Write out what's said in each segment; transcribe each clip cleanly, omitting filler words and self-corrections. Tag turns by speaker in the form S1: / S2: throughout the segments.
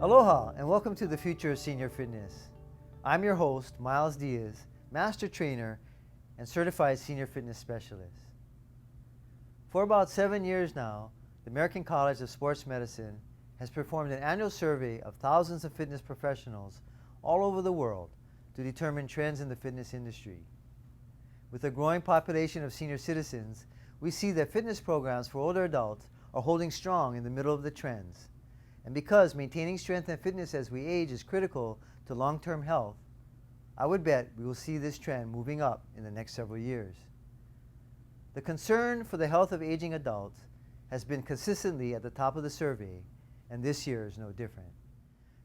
S1: Aloha and welcome to the Future of Senior Fitness. I'm your host, Myles, Master Trainer and Certified Senior Fitness Specialist. For about 7 years now, the American College of Sports Medicine has performed an annual survey of thousands of fitness professionals all over the world to determine trends in the fitness industry. With a growing population of senior citizens, we see that fitness programs for older adults are holding strong in the middle of the trends. And because maintaining strength and fitness as we age is critical to long-term health, I would bet we will see this trend moving up in the next several years. The concern for the health of aging adults has been consistently at the top of the survey, and this year is no different.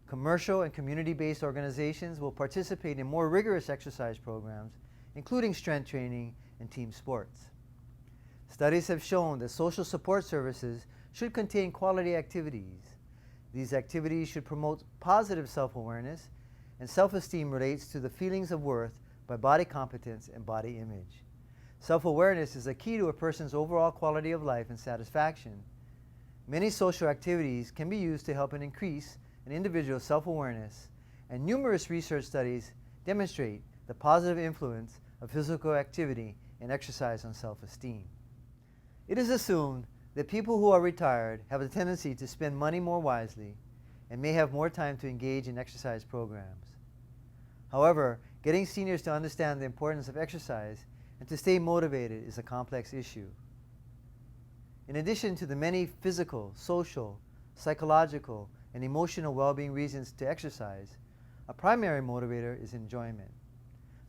S1: Commercial and community-based organizations will participate in more rigorous exercise programs, including strength training and team sports. Studies have shown that social support services should contain quality activities. These activities should promote positive self-awareness, and self-esteem relates to the feelings of worth by body competence and body image. Self-awareness is a key to a person's overall quality of life and satisfaction. Many social activities can be used to help and increase an individual's self-awareness, and numerous research studies demonstrate the positive influence of physical activity and exercise on self-esteem. It is assumed that people who are retired have a tendency to spend money more wisely and may have more time to engage in exercise programs. However, getting seniors to understand the importance of exercise and to stay motivated is a complex issue. In addition to the many physical, social, psychological, and emotional well-being reasons to exercise, a primary motivator is enjoyment.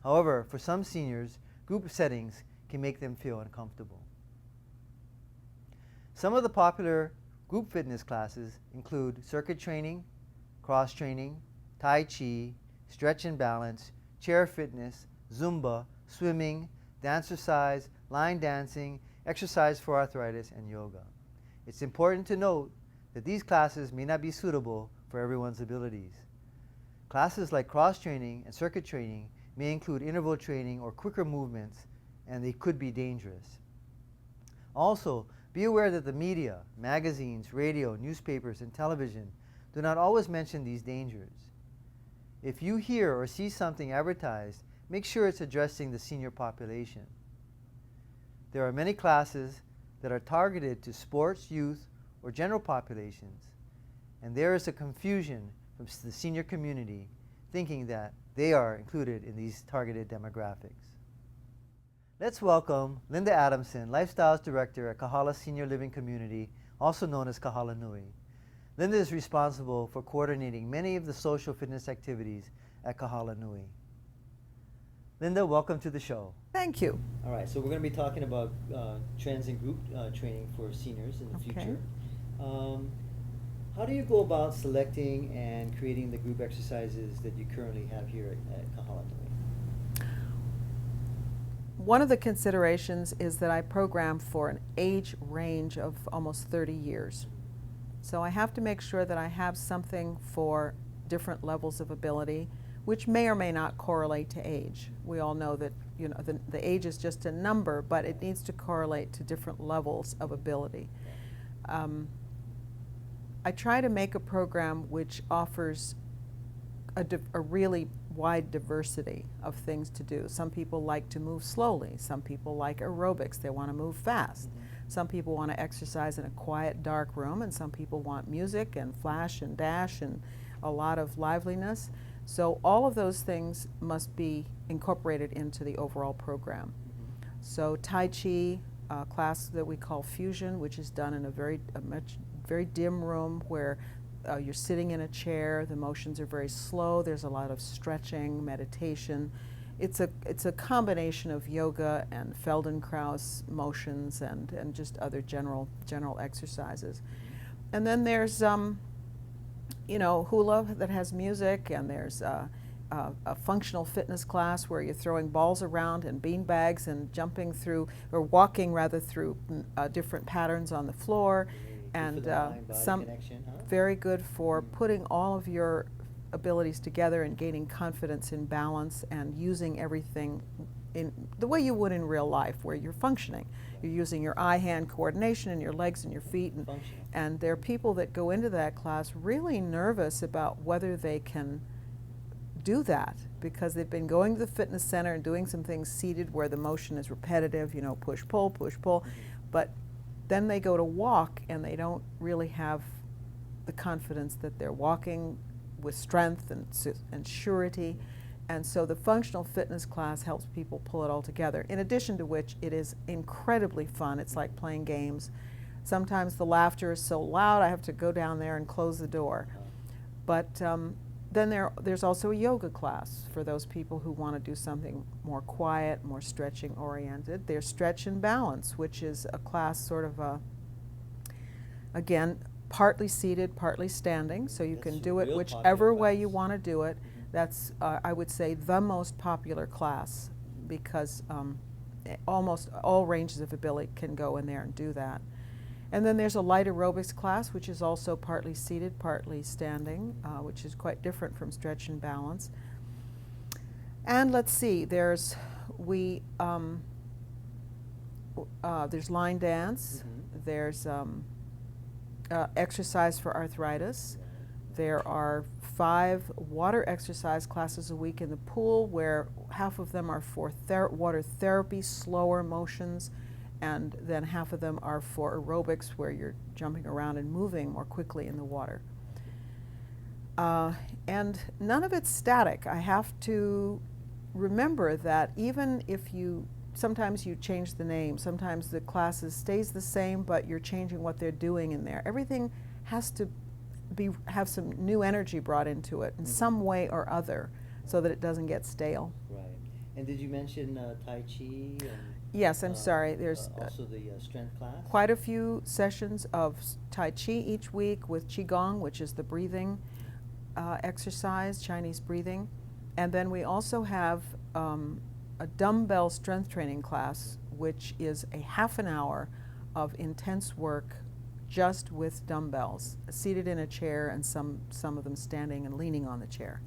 S1: However, for some seniors, group settings can make them feel uncomfortable. Some of the popular group fitness classes include circuit training, cross training, Tai Chi, stretch and balance, chair fitness, Zumba, swimming, dancercise, line dancing, exercise for arthritis, and yoga. It's important to note that these classes may not be suitable for everyone's abilities. Classes like cross training and circuit training may include interval training or quicker movements, and they could be dangerous. Also, be aware that the media, magazines, radio, newspapers, and television do not always mention these dangers. If you hear or see something advertised, make sure it's addressing the senior population. There are many classes that are targeted to sports, youth, or general populations, and there is a confusion from the senior community thinking that they are included in these targeted demographics. Let's welcome Linda Adamson, Lifestyles Director at Kahala Senior Living Community, also known as Kahala Nui. Linda is responsible for coordinating many of the social fitness activities at Kahala Nui. Linda, welcome to the show.
S2: Thank you.
S1: All right, so we're going to be talking about trends in group training for seniors in the future. How do you go about selecting and creating the group exercises that you currently have here at Kahala Nui?
S2: One of the considerations is that I program for an age range of almost 30 years. So I have to make sure that I have something for different levels of ability, which may or may not correlate to age. We all know that the age is just a number, but it needs to correlate to different levels of ability. I try to make a program which offers a really wide diversity of things to do. Some people like to move slowly. Some people like aerobics. They want to move fast. Some people want to exercise in a quiet, dark room, and some people want music and flash and dash and a lot of liveliness. So all of those things must be incorporated into the overall program. So Tai Chi, a class that we call Fusion, which is done in a very dim room where you're sitting in a chair, the motions are very slow, there's a lot of stretching, meditation. It's a combination of yoga and Feldenkrais motions and just other general exercises. And then there's hula that has music, and there's a functional fitness class where you're throwing balls around and bean bags and jumping through, or walking rather, through different patterns on the floor. And some very good for putting all of your abilities together and gaining confidence in balance and using everything in the way you would in real life, where you're functioning. You're using your eye-hand coordination and your legs and your feet, and there are people that go into that class really nervous about whether they can do that, because they've been going to the fitness center and doing some things seated where the motion is repetitive, you know, push, pull, but then they go to walk and they don't really have the confidence that they're walking with strength and surety. And so the functional fitness class helps people pull it all together, in addition to which it is incredibly fun. It's like playing games. Sometimes the laughter is so loud I have to go down there and close the door. But then there's also a yoga class for those people who want to do something more quiet, more stretching oriented. There's Stretch and Balance, which is a class sort of again, partly seated, partly standing, so you can do it whichever way you want to do it. That's, I would say, the most popular class, because almost all ranges of ability can go in there and do that. And then there's a light aerobics class, which is also partly seated, partly standing, which is quite different from Stretch and Balance. And let's see, there's line dance, there's exercise for arthritis. There are 5 water exercise classes a week in the pool, where half of them are for water therapy, slower motions, and then half of them are for aerobics, where you're jumping around and moving more quickly in the water. And none of it's static. I have to remember that even if sometimes you change the name, sometimes the classes stays the same, but you're changing what they're doing in there. Everything has to have some new energy brought into it in some way or other, so that it doesn't get stale.
S1: Right. And did you mention Tai Chi? And,
S2: yes, I'm sorry. There's
S1: also the strength class?
S2: Quite a few sessions of Tai Chi each week with Qigong, which is the breathing exercise, Chinese breathing. And then we also have a dumbbell strength training class, which is a half an hour of intense work just with dumbbells, seated in a chair, and some of them standing and leaning on the chair.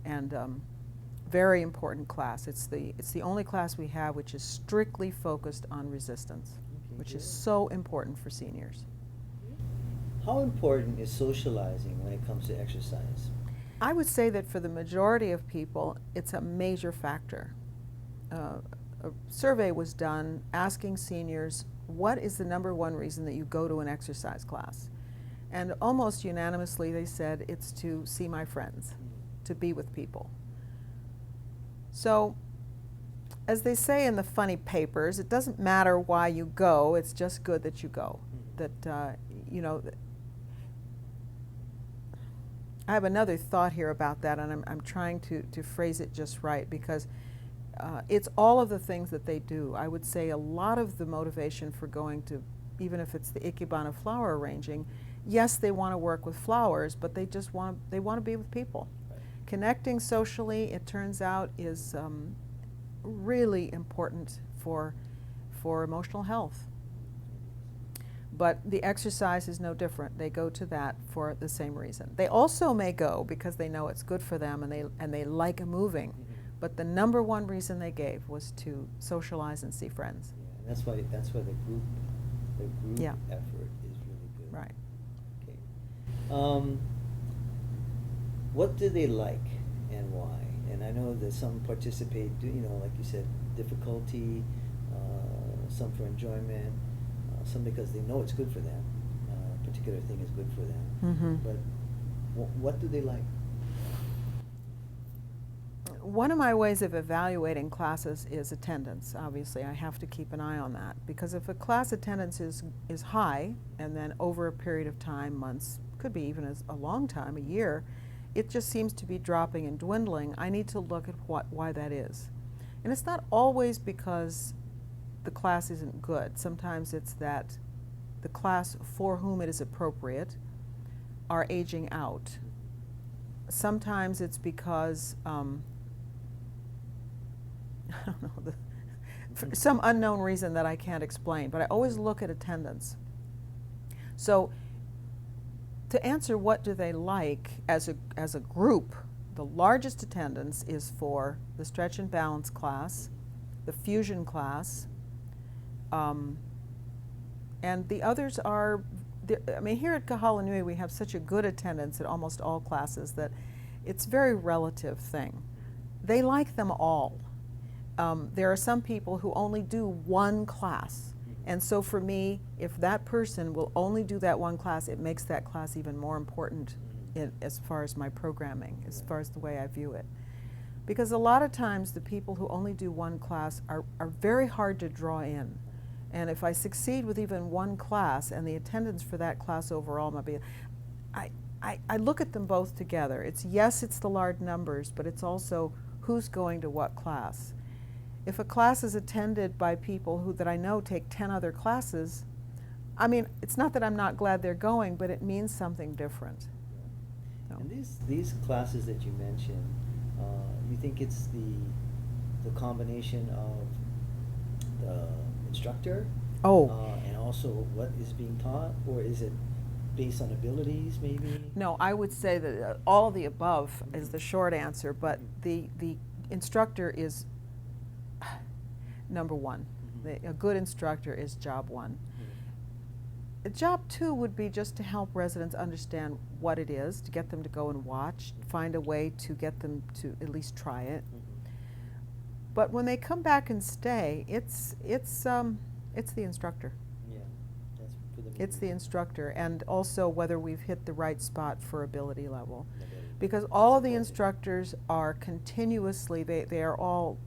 S2: And very important class. It's the only class we have which is strictly focused on resistance, which is so important for seniors.
S1: How important is socializing when it comes to exercise?
S2: I would say that for the majority of people, it's a major factor. A survey was done asking seniors, what is the #1 reason that you go to an exercise class? And almost unanimously they said, it's to see my friends, to be with people. So, as they say in the funny papers, it doesn't matter why you go, it's just good that you go. That, you know, I have another thought here about that, and I'm trying to phrase it just right, because it's all of the things that they do. I would say a lot of the motivation for going to, even if it's the Ikebana flower arranging, yes, they want to work with flowers, but they just want to be with people. Right. Connecting socially, it turns out, is really important for emotional health. But the exercise is no different. They go to that for the same reason. They also may go because they know it's good for them and they like moving. But the #1 reason they gave was to socialize and see friends.
S1: Yeah, and that's why the group effort is really good.
S2: Right.
S1: Okay. What do they like and why? And I know that some participate, like you said, difficulty, some for enjoyment, some because they know it's good for them. A particular thing is good for them.
S2: Mm-hmm.
S1: But what do they like?
S2: One of my ways of evaluating classes is attendance. Obviously, I have to keep an eye on that, because if a class attendance is high, and then over a period of time, months, could be even as a long time, a year, it just seems to be dropping and dwindling, I need to look at why that is. And it's not always because the class isn't good. Sometimes it's that the class for whom it is appropriate are aging out. Sometimes it's because I don't know, for some unknown reason that I can't explain, but I always look at attendance. So to answer what do they like as a group, the largest attendance is for the Stretch and Balance class, the fusion class, and the others are, I mean, here at Kahala Nui we have such a good attendance at almost all classes that it's a very relative thing. They like them all. There are some people who only do one class, and so for me, if that person will only do that one class, it makes that class even more important as far as my programming, as far as the way I view it. Because a lot of times the people who only do one class are very hard to draw in. And if I succeed with even one class and the attendance for that class overall might be, I look at them both together. It's yes, it's the large numbers, but it's also who's going to what class. If a class is attended by people that I know take 10 other classes, I mean, it's not that I'm not glad they're going, but it means something different. So.
S1: And these classes that you mentioned, you think it's the combination of the instructor and also what is being taught, or is it based on abilities maybe?
S2: No, I would say that all of the above is the short answer, but the instructor is number one. A good instructor is job one. Job two would be just to help residents understand what it is, to get them to go and watch, find a way to get them to at least try it. But when they come back and stay, it's the instructor.
S1: Yeah, that's for the
S2: It's the instructor, and also whether we've hit the right spot for ability level.
S1: ability.
S2: Because all of the instructors are continuously, they are all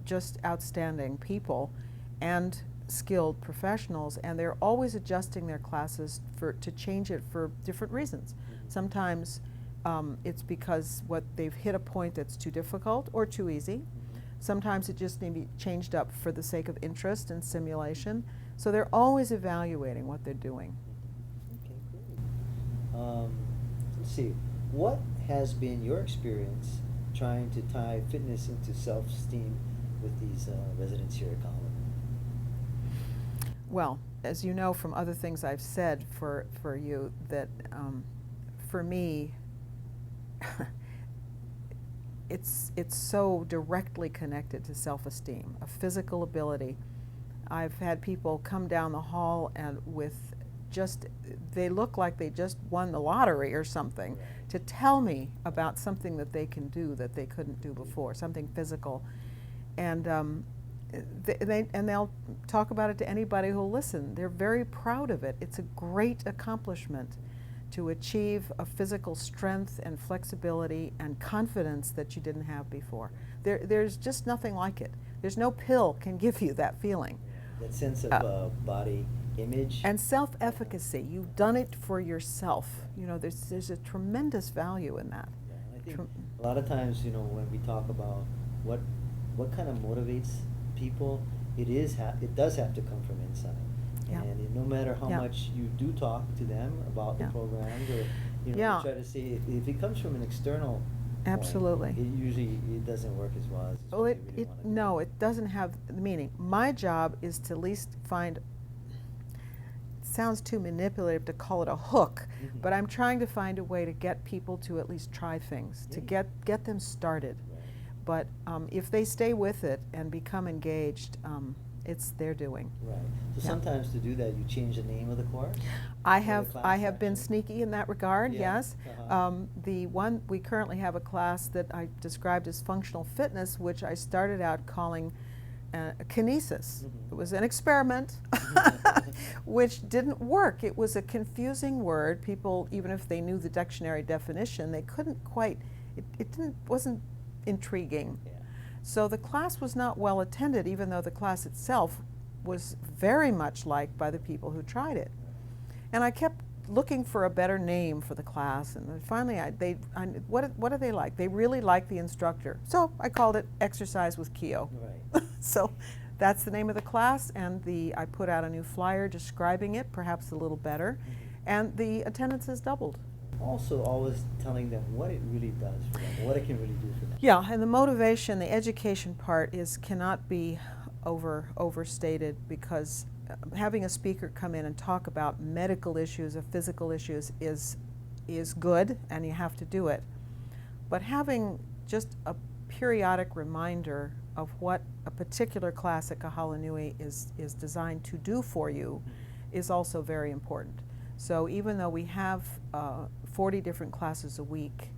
S2: just outstanding people and skilled professionals, and they're always adjusting their classes to change it for different reasons. Sometimes it's because they've hit a point that's too difficult or too easy. Sometimes it just needs to be changed up for the sake of interest and simulation. So they're always evaluating what they're doing.
S1: Okay, great. Let's see. What has been your experience trying to tie fitness into self-esteem with these residents here at Kahala?
S2: Well, as you know from other things I've said for you, that for me, it's so directly connected to self-esteem, a physical ability. I've had people come down the hall and they look like they just won the lottery or something, to tell me about something that they can do that they couldn't do before, something physical. And they'll talk about it to anybody who'll listen. They're very proud of it. It's a great accomplishment to achieve a physical strength and flexibility and confidence that you didn't have before. There's just nothing like it. There's no pill can give you that feeling.
S1: That sense of body image.
S2: And self-efficacy. You've done it for yourself. You know, there's a tremendous value in that.
S1: Yeah, I think a lot of times, you know, when we talk about what kind of motivates people, it does have to come from inside.
S2: Yeah.
S1: And no matter how
S2: Yeah.
S1: much you do talk to them about the
S2: Yeah.
S1: programs, or you
S2: Yeah.
S1: try to say, if it comes from an external point,
S2: Absolutely.
S1: it doesn't work as well as
S2: Well,
S1: what you really want to do.
S2: no, it doesn't have the meaning. My job is to at least find, it sounds too manipulative to call it a hook, but I'm trying to find a way to get people to at least try things, to get them started.
S1: Right.
S2: But if they stay with it and become engaged, it's their doing.
S1: Right. So
S2: Yeah.
S1: sometimes to do that, you change the name of the course?
S2: I
S1: Or the
S2: have
S1: class
S2: been
S1: section?
S2: sneaky in that regard,
S1: Yeah.
S2: yes.
S1: Uh-huh.
S2: The one, we currently have a class that I described as functional fitness, which I started out calling kinesis. It was an experiment which didn't work. It was a confusing word. People, even if they knew the dictionary definition, they couldn't quite, wasn't intriguing.
S1: Yeah.
S2: So the class was not well attended, even though the class itself was very much liked by the people who tried it. And I kept looking for a better name for the class, and finally what do they like? They really like the instructor. So I called it Exercise with Keo.
S1: Right.
S2: So that's the name of the class, and I put out a new flyer describing it, perhaps a little better, and the attendance has doubled.
S1: Also, always telling them what it really does for them, what it can really do for them.
S2: Yeah, and the motivation, the education part cannot be overstated, because having a speaker come in and talk about medical issues or physical issues is good, and you have to do it. But having just a periodic reminder of what a particular class at Kahala Nui is designed to do for you is also very important. So even though we have 40 different classes a week,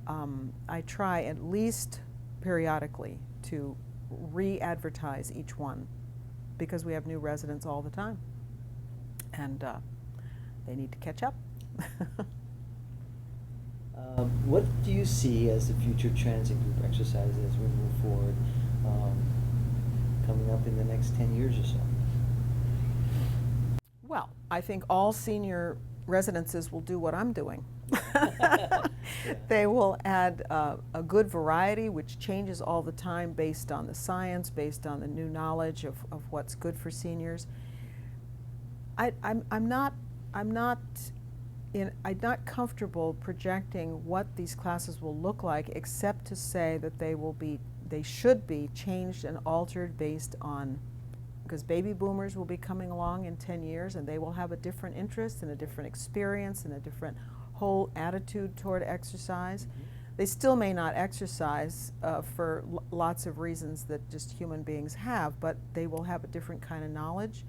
S2: I try at least periodically to re-advertise each one, because we have new residents all the time, and they need to catch up.
S3: What do you see as the future trends in group exercise as we move forward, coming up in the next 10 years or so?
S2: Well, I think all senior residences will do what I'm doing.
S3: Yeah.
S2: They will add a good variety, which changes all the time based on the science, based on the new knowledge of what's good for seniors. I'm not comfortable projecting what these classes will look like, except to say that they should be changed and altered based on, because baby boomers will be coming along in 10 years, and they will have a different interest and a different experience and a different whole attitude toward exercise. They still may not exercise for lots of reasons that just human beings have, but they will have a different kind of knowledge.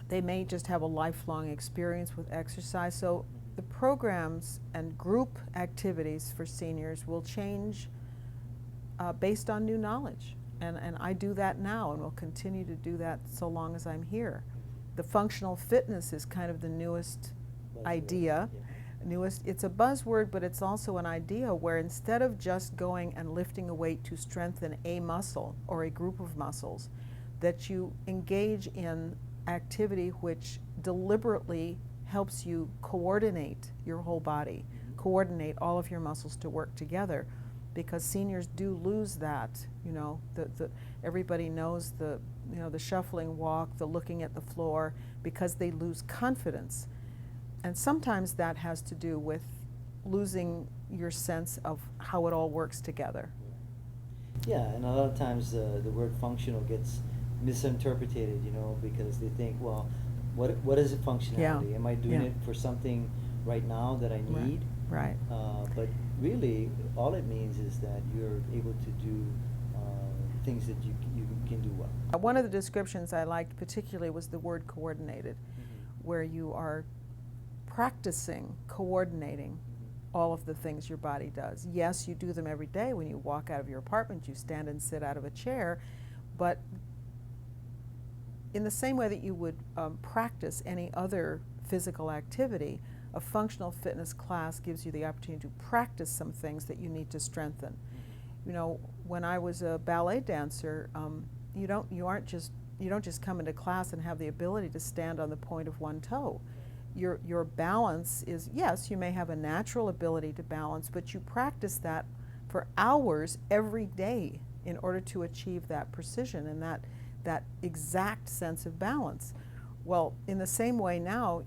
S2: They may just have a lifelong experience with exercise. So the programs and group activities for seniors will change based on new knowledge. And I do that now, and will continue to do that so long as I'm here. The functional fitness is kind of the newest idea.
S3: Yeah.
S2: It's a buzzword, but it's also an idea where instead of just going and lifting a weight to strengthen a muscle or a group of muscles, that you engage in activity which deliberately helps you coordinate your whole body, coordinate all of your muscles to work together, because seniors do lose that. You know, everybody knows the shuffling walk, the looking at the floor, because they lose confidence. And sometimes that has to do with losing your sense of how it all works together.
S3: Yeah, and a lot of times the word functional gets misinterpreted, you know, because they think, well, what is it functionality?
S2: Yeah.
S3: Am I doing it for something right now that I need?
S2: Right.
S3: But really, all it means is that you're able to do things that you can do well.
S2: One of the descriptions I liked particularly was the word coordinated, where you are practicing coordinating all of the things your body does. Yes, you do them every day. When you walk out of your apartment, you stand and sit out of a chair, but in the same way that you would practice any other physical activity, a functional fitness class gives you the opportunity to practice some things that you need to strengthen. You know, when I was a ballet dancer, you don't just come into class and have the ability to stand on the point of one toe. Your balance is, yes, you may have a natural ability to balance, but you practice that for hours every day in order to achieve that precision and that exact sense of balance. Well, in the same way now,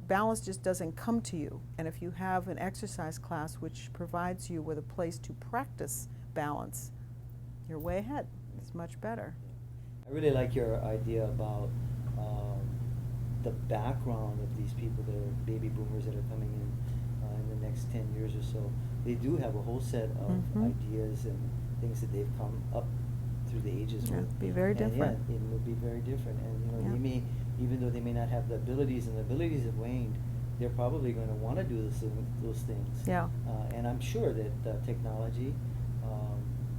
S2: balance just doesn't come to you. And if you have an exercise class which provides you with a place to practice balance, you're way ahead. It's much better.
S3: I really like your idea about the background of these people that are baby boomers that are coming in the next 10 years or so. They do have a whole set of ideas and things that they've come up through the ages with.
S2: It'll be very different.
S3: Yeah, it will be very different. And you know,
S2: Yeah.
S3: they may, even though they may not have the abilities, and the abilities have waned, they're probably going to want to do those things.
S2: Yeah.
S3: And I'm sure that technology,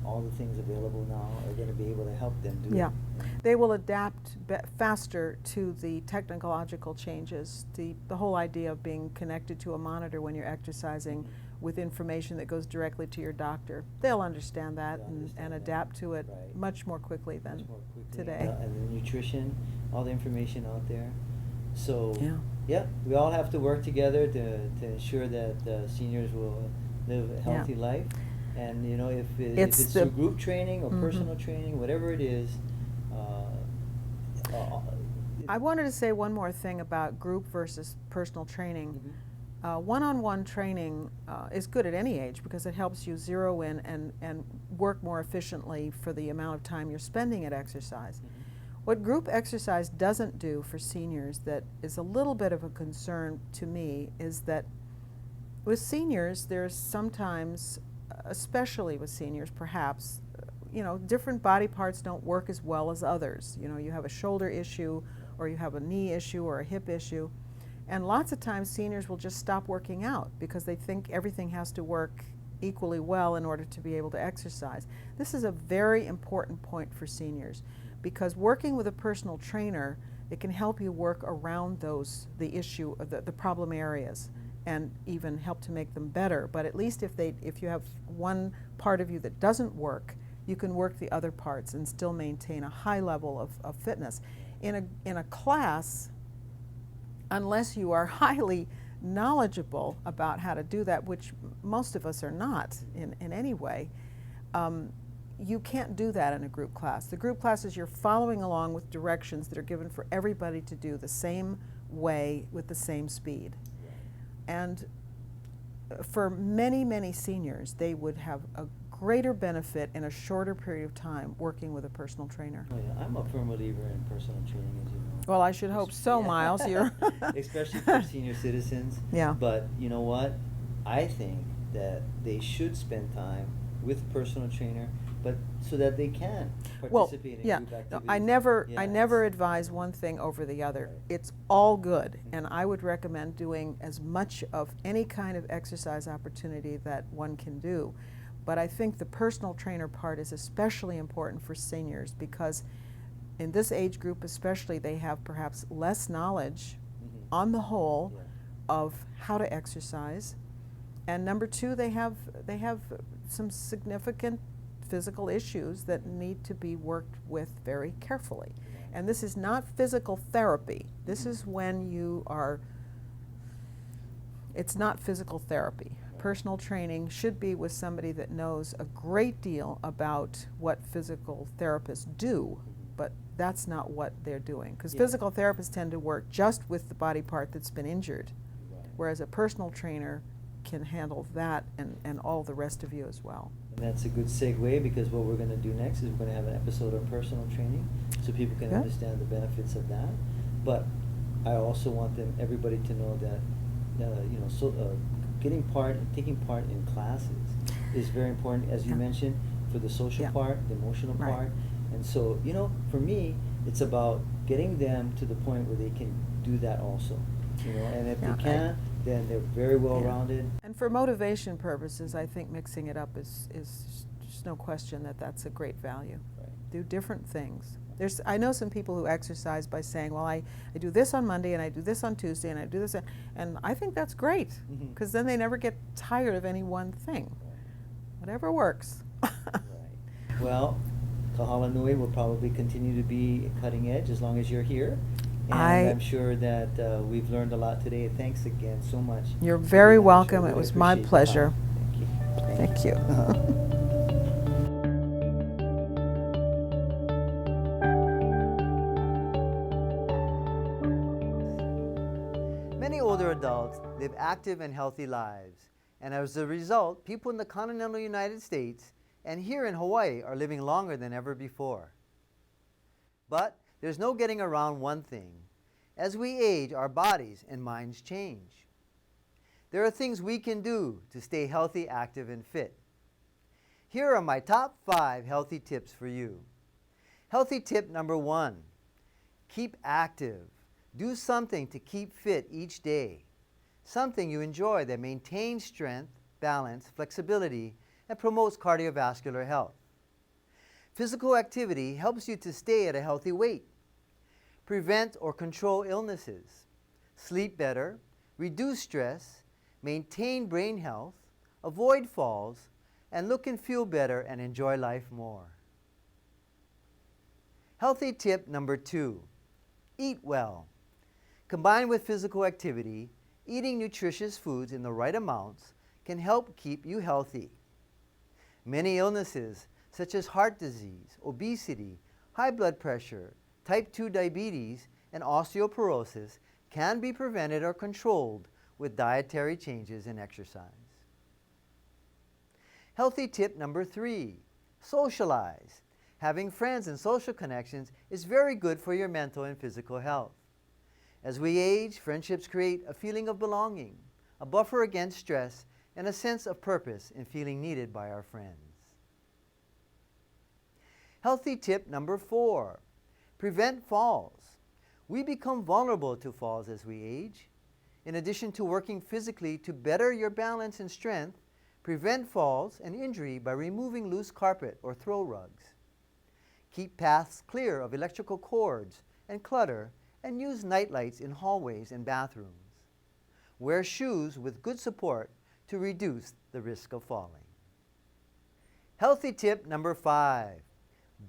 S3: all the things available now, are going to be able to help them do
S2: Yeah.
S3: it.
S2: They will adapt faster to the technological changes. The whole idea of being connected to a monitor when you're exercising with information that goes directly to your doctor, they'll understand that and adapt to it
S3: Right.
S2: much more quickly than
S3: Much more quickly.
S2: today.
S3: And the nutrition, all the information out there. So,
S2: Yeah.
S3: we all have to work together to ensure that seniors will live a healthy life. And you know, if it's through group training or personal training, whatever it is.
S2: I wanted to say one more thing about group versus personal training. One-on-one training is good at any age because it helps you zero in and work more efficiently for the amount of time you're spending at exercise. What group exercise doesn't do for seniors that is a little bit of a concern to me is that with seniors there's sometimes especially with seniors, perhaps, different body parts don't work as well as others. You have a shoulder issue, or you have a knee issue, or a hip issue. And lots of times seniors will just stop working out because they think everything has to work equally well in order to be able to exercise. This is a very important point for seniors, because working with a personal trainer, it can help you work around the issue of the problem areas, and even help to make them better. But at least if you have one part of you that doesn't work, you can work the other parts and still maintain a high level of fitness. In a class, unless you are highly knowledgeable about how to do that, which most of us are not in any way, you can't do that in a group class. The group classes, you're following along with directions that are given for everybody to do the same way with the same speed. And for many, many seniors, they would have a greater benefit in a shorter period of time working with a personal trainer.
S3: Oh, yeah. I'm a firm believer in personal training, as you know.
S2: Well, I should hope so,
S3: Yeah.
S2: Myles. You're
S3: Especially for senior citizens.
S2: Yeah.
S3: But you know what? I think that they should spend time with a personal trainer, but so that they can participate in group activities.
S2: No, I never
S3: it's-
S2: advise one thing over the other.
S3: Right.
S2: It's all good, and I would recommend doing as much of any kind of exercise opportunity that one can do. But I think the personal trainer part is especially important for seniors, because in this age group especially, they have perhaps less knowledge on the whole of how to exercise. And number two, they have some significant physical issues that need to be worked with very carefully. And this is not physical therapy. This is when it's not physical therapy. Personal training should be with somebody that knows a great deal about what physical therapists do, but that's not what they're doing. Because physical therapists tend to work just with the body part that's been injured, whereas a personal trainer can handle that and all the rest of you as well.
S3: And that's a good segue, because what we're going to do next is we're going to have an episode on personal training, so people can understand the benefits of that. But I also want everybody to know that taking part in classes is very important, as you mentioned, for the social part, the emotional part. And so, for me, it's about getting them to the point where they can do that also. And if they can, then they're very well rounded.
S2: And for motivation purposes, I think mixing it up is just no question that's a great value.
S3: Right.
S2: Do different things. I know some people who exercise by saying, well, I do this on Monday, and I do this on Tuesday, and I do this, and I think that's great, because then they never get tired of any one thing.
S3: Right.
S2: Whatever works.
S3: Right. Well, Kahala Nui will probably continue to be cutting edge as long as you're here. And I'm sure that we've learned a lot today. Thanks again so much.
S2: You're very welcome.
S3: Really
S2: It was my
S3: appreciate the
S2: pleasure.
S3: time. Thank you.
S2: Thank you.
S1: Many older adults live active and healthy lives, and as a result, people in the continental United States and here in Hawaii are living longer than ever before. But there's no getting around one thing. As we age, our bodies and minds change. There are things we can do to stay healthy, active, and fit. Here are my top 5 healthy tips for you. Healthy tip number 1, keep active. Do something to keep fit each day. Something you enjoy that maintains strength, balance, flexibility, and promotes cardiovascular health. Physical activity helps you to stay at a healthy weight, prevent or control illnesses, sleep better, reduce stress, maintain brain health, avoid falls, and look and feel better and enjoy life more. Healthy tip number 2, eat well. Combined with physical activity, eating nutritious foods in the right amounts can help keep you healthy. Many illnesses, such as heart disease, obesity, high blood pressure, type 2 diabetes, and osteoporosis, can be prevented or controlled with dietary changes and exercise. Healthy tip number 3, socialize. Having friends and social connections is very good for your mental and physical health. As we age, friendships create a feeling of belonging, a buffer against stress, and a sense of purpose in feeling needed by our friends. Healthy tip number 4, prevent falls. We become vulnerable to falls as we age. In addition to working physically to better your balance and strength, prevent falls and injury by removing loose carpet or throw rugs. Keep paths clear of electrical cords and clutter, and use nightlights in hallways and bathrooms. Wear shoes with good support to reduce the risk of falling. Healthy tip number 5,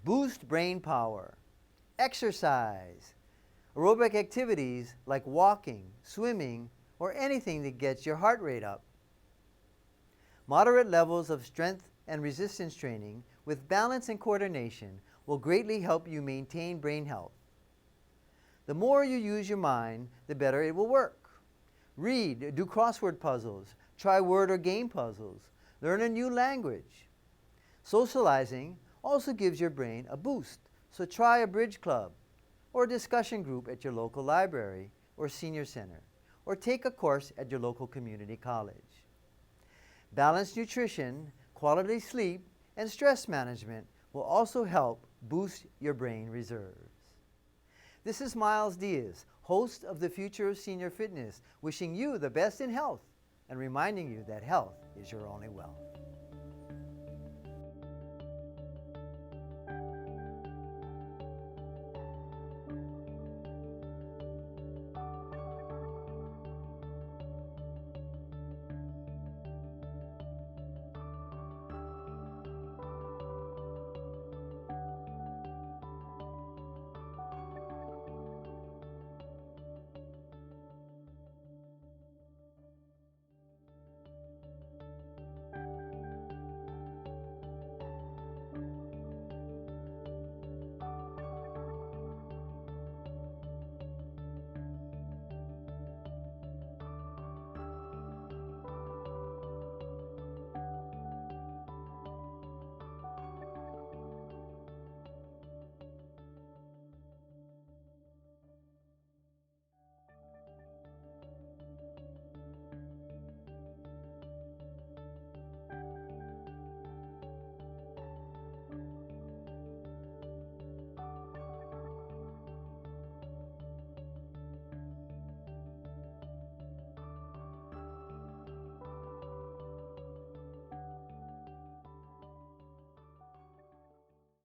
S1: boost brain power. Exercise. Aerobic activities like walking, swimming, or anything that gets your heart rate up. Moderate levels of strength and resistance training with balance and coordination will greatly help you maintain brain health. The more you use your mind, the better it will work. Read, do crossword puzzles, try word or game puzzles, learn a new language. Socializing also gives your brain a boost, so try a bridge club or a discussion group at your local library or senior center, or take a course at your local community college. Balanced nutrition, quality sleep, and stress management will also help boost your brain reserves. This is Myles Diaz, host of The Future of Senior Fitness, wishing you the best in health and reminding you that health is your only wealth.